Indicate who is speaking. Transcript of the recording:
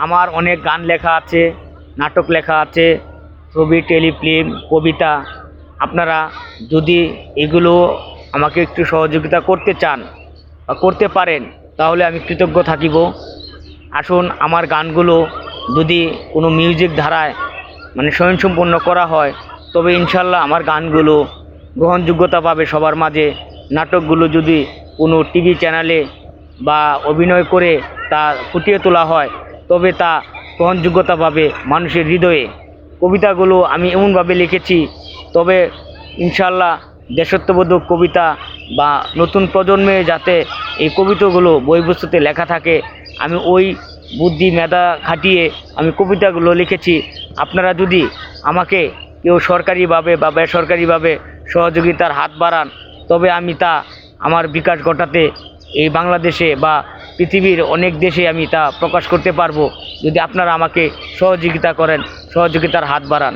Speaker 1: আমার অনেক গান লেখা আছে, নাটক লেখা আছে, ছবি, টেলিফিল্ম, কবিতা। আপনারা যদি এগুলো আমাকে একটু সহযোগিতা করতে চান বা করতে পারেন তাহলে আমি কৃতজ্ঞ থাকিব। আসুন, আমার গানগুলো যদি কোনো মিউজিক ধারায় স্বয়ংসম্পন্ন করা হয় তবে ইনশাল্লাহ আমার গানগুলো গ্রহণযোগ্যতা পাবে সবার মাঝে। নাটকগুলো যদি কোনো টিভি চ্যানেলে বা অভিনয় করে তা ফুটিয়ে তোলা হয় তবে তা গ্রহণযোগ্যতা পাবে মানুষের হৃদয়ে। কবিতাগুলো আমি এমনভাবে লিখেছি তবে ইনশাল্লাহ দেশাত্মবোধক কবিতা বা নতুন প্রজন্মে যাতে এই কবিতাগুলো বইবস্তুতে লেখা থাকে, আমি ওই বুদ্ধি মেধা খাটিয়ে আমি কবিতাগুলো লিখেছি। আপনারা যদি আমাকে কেউ সরকারিভাবে বা বেসরকারিভাবে সহযোগিতার হাত বাড়ান তবে আমি তা আমার বিকাশ ঘটাতে এই বাংলাদেশে বা পৃথিবীর অনেক দেশে আমি তা প্রকাশ করতে পারবো, যদি আপনারা আমাকে সহযোগিতা করেন, সহযোগিতার হাত বাড়ান।